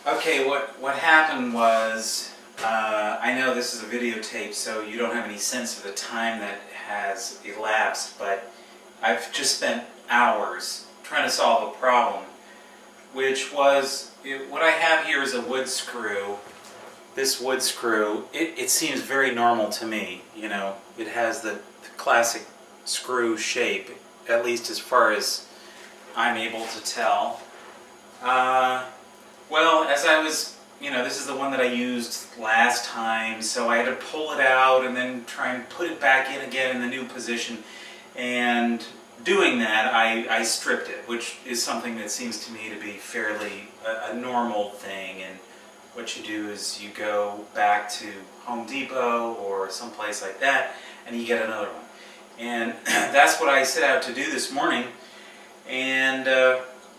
Okay, what happened was, I know this is a videotape, so you don't have any sense of the time that has elapsed, but I've just spent hours trying to solve a problem, which was, what I have here is a wood screw. This wood screw, it seems very normal to me, you know. It has the classic screw shape, at least as far as I'm able to tell. Well, as I was, this is the one that I used last time, so I had to pull it out and then try and put it back in again in the new position. And doing that, I stripped it, which is something that seems to me to be fairly a normal thing. And what you do is you go back to Home Depot or someplace like that, and you get another one. And that's what I set out to do this morning. And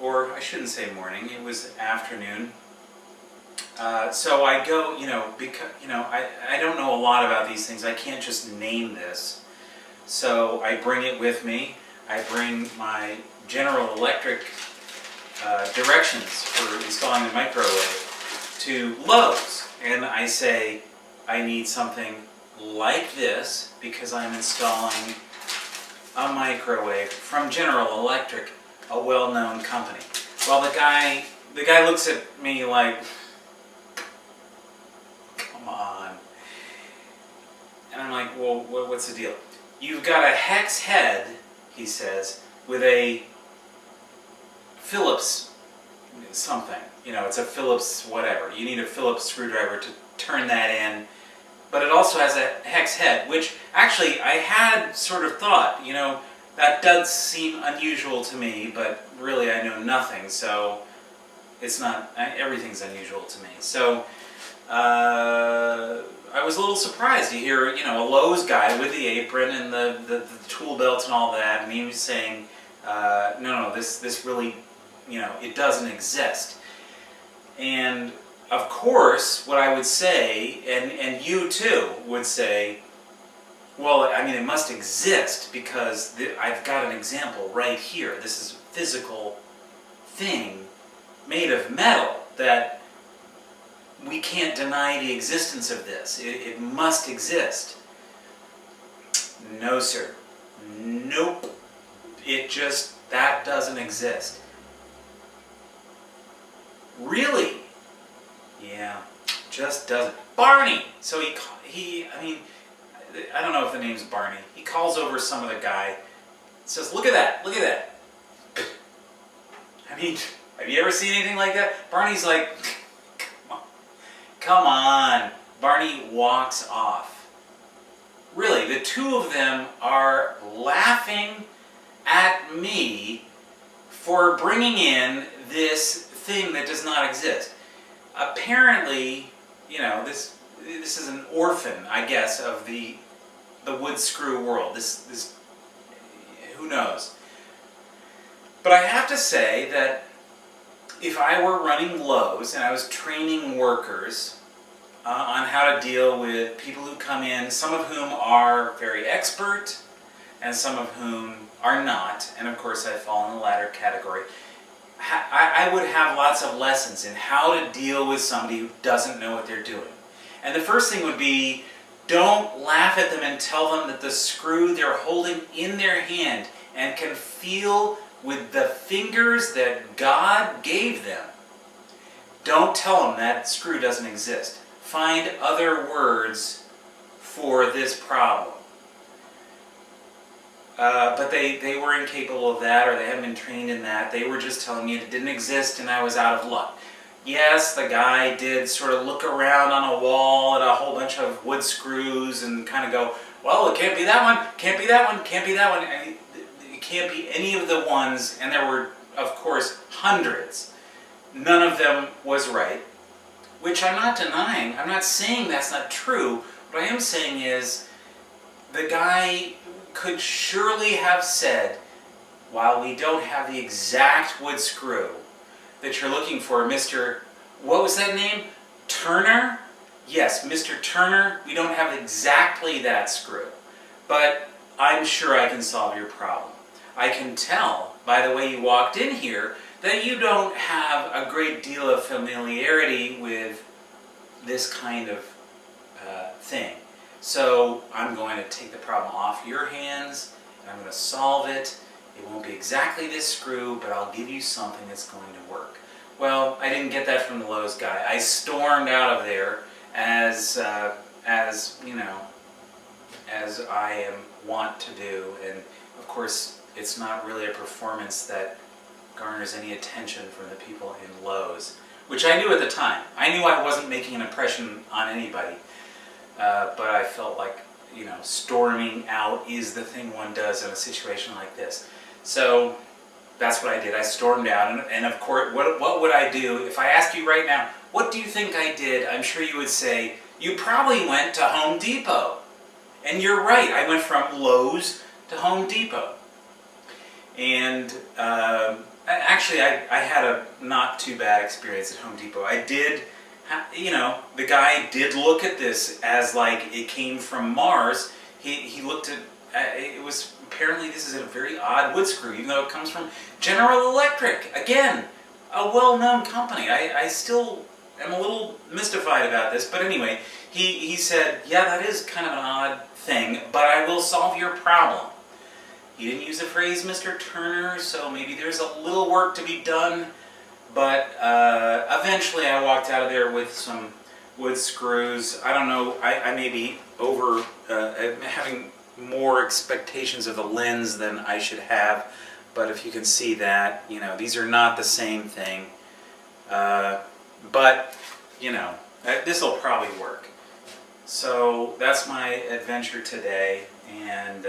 or I shouldn't say morning, it was afternoon. So I go, because, I don't know a lot about these things. I can't just name this. So I bring it with me. I bring my General Electric directions for installing the microwave to Lowe's. And I say, I need something like this because I'm installing a microwave from General Electric, a well-known company. Well, the guy looks at me like, come on. And I'm like, well, what's the deal? You've got a hex head, he says, with a Phillips something. It's a Phillips whatever. You need a Phillips screwdriver to turn that in. But it also has a hex head, which actually I had sort of thought, that does seem unusual to me, but really I know nothing, so it's not, everything's unusual to me. So I was a little surprised to hear, a Lowe's guy with the apron and the tool belt and all that, and he was saying, no, this really, it doesn't exist. And of course, what I would say, and you too would say, well, I mean, it must exist because I've got an example right here. This is a physical thing made of metal that we can't deny the existence of this. It must exist. No, sir. Nope. That doesn't exist. Really? Yeah, just doesn't. Barney! So I don't know if the name's Barney. He calls over some other guy, says, look at that. I mean, have you ever seen anything like that? Barney's like, come on. Barney walks off. Really, the two of them are laughing at me for bringing in this thing that does not exist. Apparently, this is an orphan, I guess, of the wood screw world. This who knows? But I have to say that if I were running Lowe's and I was training workers on how to deal with people who come in, some of whom are very expert and some of whom are not, and of course I fall in the latter category, I would have lots of lessons in how to deal with somebody who doesn't know what they're doing. And the first thing would be, don't laugh at them and tell them that the screw they're holding in their hand and can feel with the fingers that God gave them. Don't tell them that screw doesn't exist. Find other words for this problem. But they were incapable of that, or they hadn't been trained in that. They were just telling me it didn't exist and I was out of luck. Yes, the guy did sort of look around on a wall at a whole bunch of wood screws and kind of go, well, it can't be that one, can't be that one, can't be that one. And it can't be any of the ones, and there were, of course, hundreds. None of them was right, which I'm not denying. I'm not saying that's not true. What I am saying is the guy could surely have said, while we don't have the exact wood screw that you're looking for, Mr. What was that name? Turner? Yes, Mr. Turner, we don't have exactly that screw, but I'm sure I can solve your problem. I can tell by the way you walked in here that you don't have a great deal of familiarity with this kind of thing. So I'm going to take the problem off your hands, and I'm going to solve it. It won't be exactly this screw, but I'll give you something that's going to work. Well, I didn't get that from the Lowe's guy. I stormed out of there as you know, as I am wont to do, and of course, it's not really a performance that garners any attention from the people in Lowe's, which I knew at the time. I knew I wasn't making an impression on anybody, but I felt like, you know, storming out is the thing one does in a situation like this. So that's what I did. I stormed out, and of course, what would I do if I asked you right now, what do you think I did? I'm sure you would say, you probably went to Home Depot. And you're right, I went from Lowe's to Home Depot. And actually, I had a not too bad experience at Home Depot. I did, you know, the guy did look at this as like it came from Mars. He looked at, it was, apparently this is a very odd wood screw, even though it comes from General Electric. Again, a well-known company. I still am a little mystified about this, but anyway, he said, yeah, that is kind of an odd thing, but I will solve your problem. He didn't use the phrase Mr. Turner, so maybe there's a little work to be done, but eventually I walked out of there with some wood screws. I don't know, I may be over having more expectations of the lens than I should have, but if you can see that, you know, these are not the same thing, but, you know, this will probably work. So that's my adventure today, and